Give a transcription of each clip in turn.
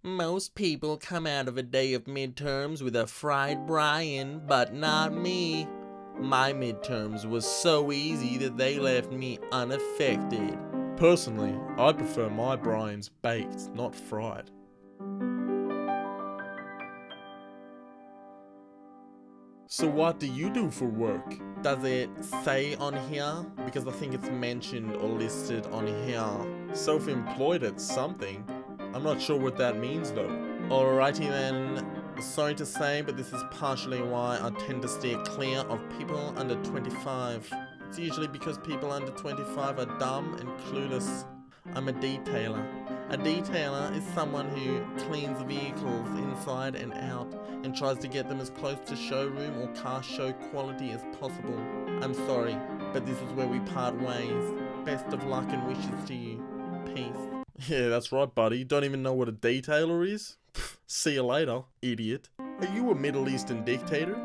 Most people come out of a day of midterms with a fried Brian, but not me. My midterms was so easy that they left me unaffected. Personally, I prefer my Brians baked, not fried. So what do you do for work? Does it say on here? Because I think it's mentioned or listed on here. Self-employed at something? I'm not sure what that means though. Alrighty then. Sorry to say, but this is partially why I tend to steer clear of people under 25. It's usually because people under 25 are dumb and clueless. I'm a detailer. A detailer is someone who cleans vehicles inside and out and tries to get them as close to showroom or car show quality as possible. I'm sorry, but this is where we part ways. Best of luck and wishes to you. Peace. Yeah, that's right, buddy. Don't even know what a detailer is? See you later, idiot. Are you a Middle Eastern dictator?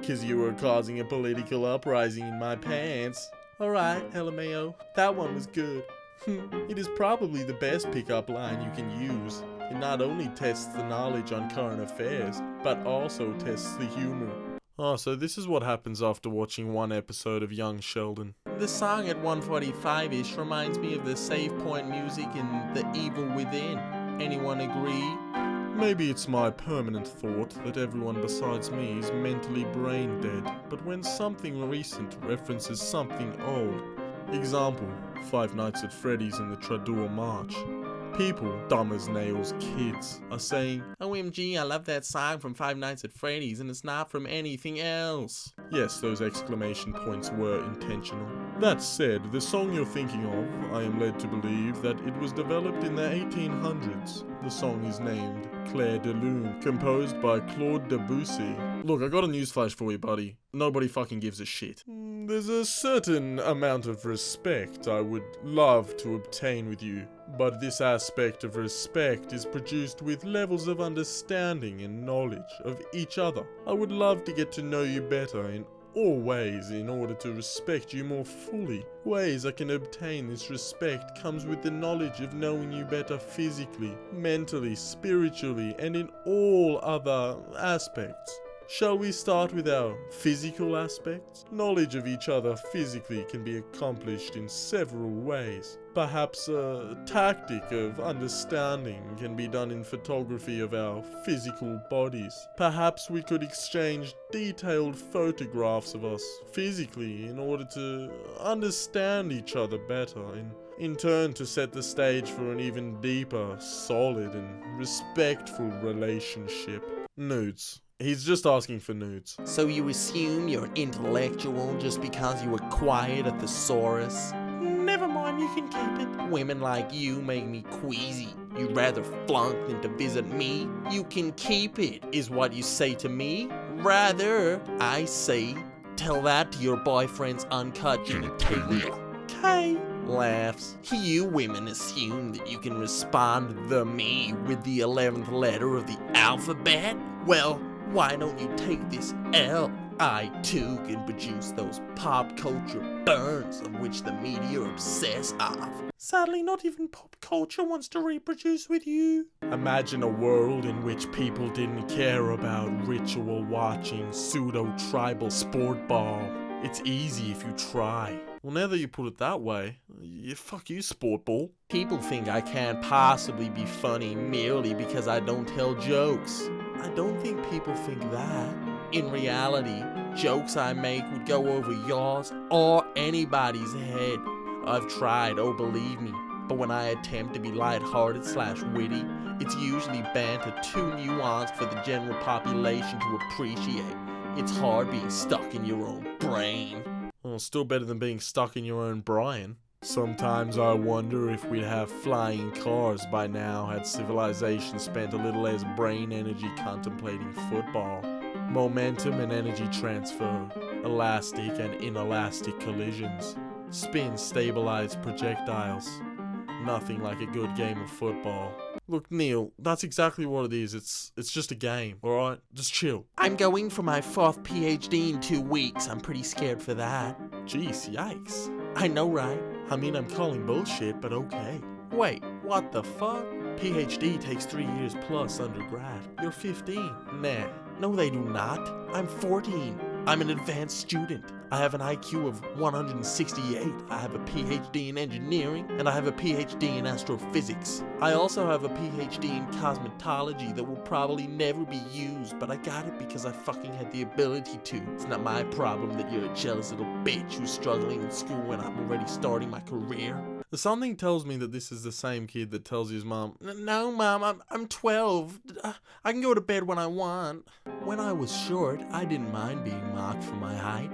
'Cause you were causing a political uprising in my pants. Alright, LMAO, that one was good. It is probably the best pickup line you can use. It not only tests the knowledge on current affairs, but also tests the humor. Oh, so this is what happens after watching one episode of Young Sheldon. The song at 1:45-ish reminds me of the Save Point music in The Evil Within. Anyone agree? Maybe it's my permanent thought that everyone besides me is mentally brain dead, but when something recent references something old, example, Five Nights at Freddy's and the Tradur March, people, dumb as nails kids, are saying, OMG, I love that song from Five Nights at Freddy's and it's not from anything else. Yes, those exclamation points were intentional. That said, the song you're thinking of, I am led to believe that it was developed in the 1800s. The song is named Clair de Lune, composed by Claude Debussy. Look, I got a newsflash for you, buddy. Nobody fucking gives a shit. There's a certain amount of respect I would love to obtain with you, but this aspect of respect is produced with levels of understanding and knowledge of each other. I would love to get to know you better in all ways in order to respect you more fully. Ways I can obtain this respect comes with the knowledge of knowing you better physically, mentally, spiritually, and in all other aspects. Shall we start with our physical aspects? Knowledge of each other physically can be accomplished in several ways. Perhaps a tactic of understanding can be done in photography of our physical bodies. Perhaps we could exchange detailed photographs of us physically in order to understand each other better, and in turn to set the stage for an even deeper, solid, and respectful relationship. Nudes. He's just asking for nudes. So you assume you're intellectual just because you were quiet at the Thesaurus? Never mind, you can keep it. Women like you make me queasy. You'd rather flunk than to visit me? You can keep it, is what you say to me. Rather, I say, tell that to your boyfriend's uncut genitalia. Okay. Laughs. You women assume that you can respond to the me with the 11th letter of the alphabet? Well, why don't you take this L? I too can produce those pop culture burns of which the media obsess of. Sadly, not even pop culture wants to reproduce with you. Imagine a world in which people didn't care about ritual watching, pseudo-tribal sport ball. It's easy if you try. Well, now that you put it that way, fuck you, sport ball. People think I can't possibly be funny merely because I don't tell jokes. I don't think people think that. In reality, jokes I make would go over yours or anybody's head. I've tried, oh believe me, but when I attempt to be lighthearted/witty, it's usually banter too nuanced for the general population to appreciate. It's hard being stuck in your own brain. Well, still better than being stuck in your own Brian. Sometimes I wonder if we'd have flying cars by now had civilization spent a little less brain energy contemplating football. Momentum and energy transfer, elastic and inelastic collisions, spin-stabilized projectiles. Nothing like a good game of football. Look, Neil, that's exactly what it is. It's just a game, alright? Just chill. I'm going for my 4th PhD in 2 weeks. I'm pretty scared for that. Jeez, yikes. I know, right? I mean, I'm calling bullshit, but okay. Wait, what the fuck? PhD takes 3 years plus undergrad. You're 15. Nah. No, they do not. I'm 14. I'm an advanced student. I have an IQ of 168. I have a PhD in engineering, and I have a PhD in astrophysics. I also have a PhD in cosmetology that will probably never be used, but I got it because I fucking had the ability to. It's not my problem that you're a jealous little bitch who's struggling in school when I'm already starting my career. Something tells me that this is the same kid that tells his mom, No, Mom, I'm 12. I can go to bed when I want. When I was short, I didn't mind being mocked for my height.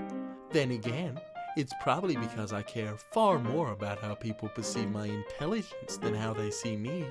Then again, it's probably because I care far more about how people perceive my intelligence than how they see me.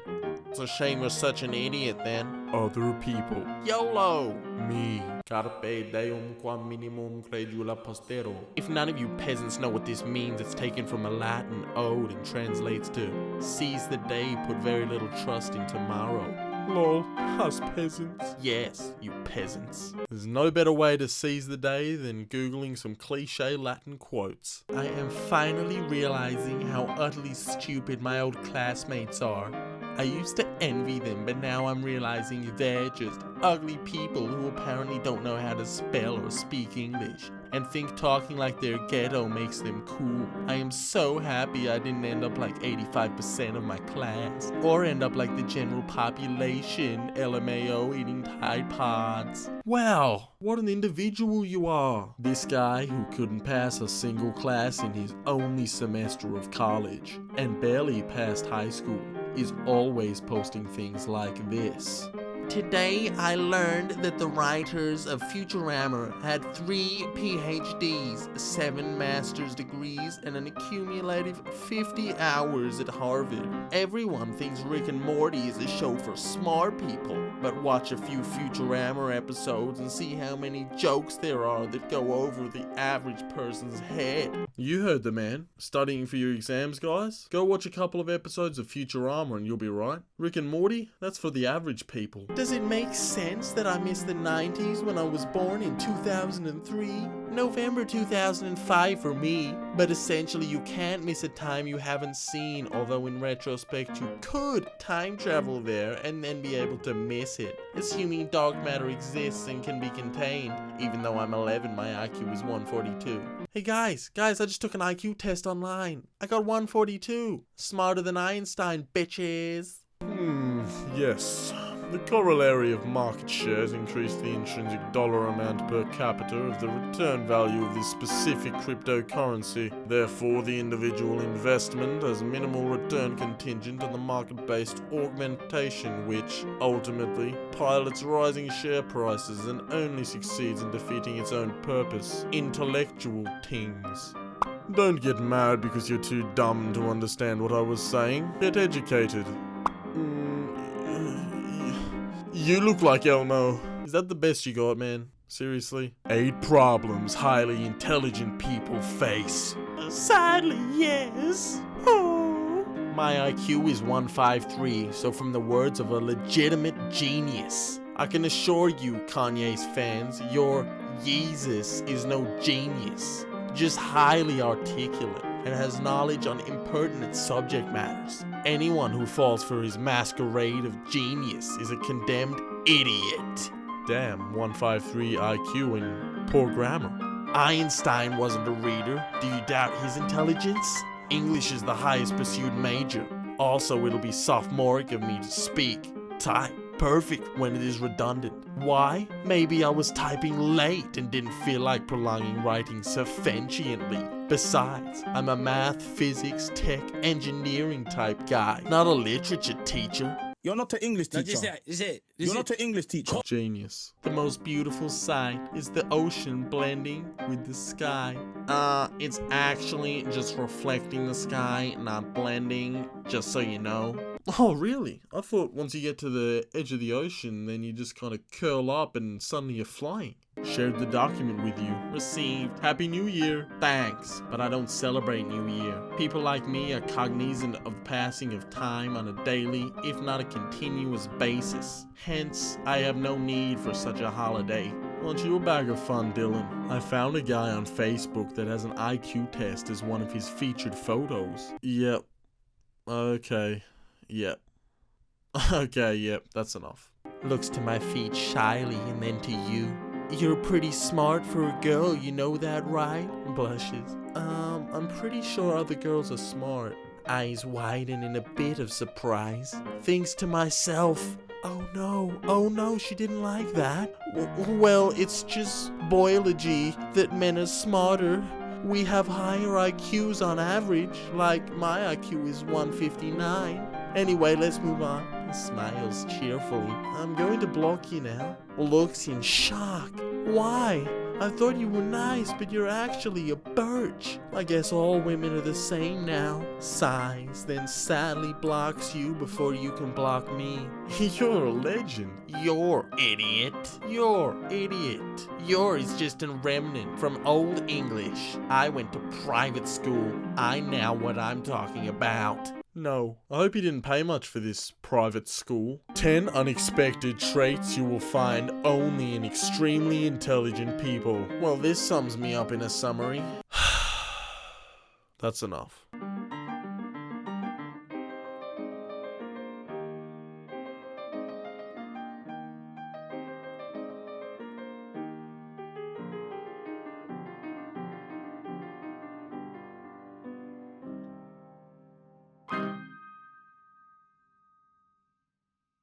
It's a shame you're such an idiot then. other people. YOLO! Me. Carpe diem quam minimum credula postero. If none of you peasants know what this means, it's taken from a Latin ode and translates to seize the day, put very little trust in tomorrow. Lol, us peasants. Yes, you peasants. There's no better way to seize the day than Googling some cliche Latin quotes. I am finally realizing how utterly stupid my old classmates are. I used to envy them, but now I'm realizing they're just ugly people who apparently don't know how to spell or speak English, and think talking like they're ghetto makes them cool. I am so happy I didn't end up like 85% of my class, or end up like the general population, LMAO, eating Tide Pods. Wow, what an individual you are. This guy who couldn't pass a single class in his only semester of college, and barely passed high school, is always posting things like this. Today I learned that the writers of Futurama had 3 PhDs, 7 master's degrees, and an accumulative 50 hours at Harvard. Everyone thinks Rick and Morty is a show for smart people, but watch a few Futurama episodes and see how many jokes there are that go over the average person's head. You heard the man. Studying for your exams, guys? Go watch a couple of episodes of Futurama and you'll be right. Rick and Morty? That's for the average people. Does it make sense that I missed the 90s when I was born in 2003? November 2005 for me. But essentially you can't miss a time you haven't seen, although in retrospect you could time travel there and then be able to miss it. Assuming dark matter exists and can be contained. Even though I'm 11, my IQ is 142. Hey guys, I just took an IQ test online. I got 142. Smarter than Einstein, bitches. Yes. The corollary of market shares increase the intrinsic dollar amount per capita of the return value of the specific cryptocurrency. Therefore, the individual investment has minimal return contingent on the market-based augmentation, which, ultimately, pilots rising share prices and only succeeds in defeating its own purpose, intellectual tings. Don't get mad because you're too dumb to understand what I was saying. Get educated. You look like Elmo. Is that the best you got, man? Seriously? 8 problems highly intelligent people face. Sadly, yes. Oh. My IQ is 153, so from the words of a legitimate genius, I can assure you, Kanye's fans, your Yeezus is no genius. Just highly articulate and has knowledge on impertinent subject matters. Anyone who falls for his masquerade of genius is a condemned idiot. Damn, 153 IQ and poor grammar. Einstein wasn't a reader. Do you doubt his intelligence? English is the highest pursued major. Also, it'll be sophomoric of me to speak. Type perfect when it is redundant. Why? Maybe I was typing late and didn't feel like prolonging writing sufficiently. Besides, I'm a math, physics, tech, engineering type guy, not a literature teacher. You're not an English teacher. You're not an English teacher. Genius. The most beautiful sight is the ocean blending with the sky. It's actually just reflecting the sky, not blending, just so you know. Oh, really? I thought once you get to the edge of the ocean, then you just kind of curl up and suddenly you're flying. Shared the document with you. Received. Happy New Year. Thanks, but I don't celebrate New Year. People like me are cognizant of the passing of time on a daily, if not a continuous basis. Hence, I have no need for such a holiday. Aren't you a bag of fun, Dylan? I found a guy on Facebook that has an IQ test as one of his featured photos. Yep. Okay. Yep. Okay, yep, that's enough. Looks to my feet shyly and then to you. You're pretty smart for a girl, you know that, right? Blushes. I'm pretty sure other girls are smart. Eyes widen in a bit of surprise. Thinks to myself, oh no, she didn't like that. Well, it's just biology that men are smarter. We have higher IQs on average, like my IQ is 159. Anyway, let's move on. Smiles cheerfully. I'm going to block you now. Looks in shock. Why? I thought you were nice, but you're actually a birch. I guess all women are the same now. Sighs, then sadly blocks you before you can block me. You're a legend. You're idiot. You're idiot. You're is just a remnant from old English. I went to private school. I know what I'm talking about. No, I hope you didn't pay much for this private school. 10 unexpected traits you will find only in extremely intelligent people. Well, this sums me up in a summary. That's enough.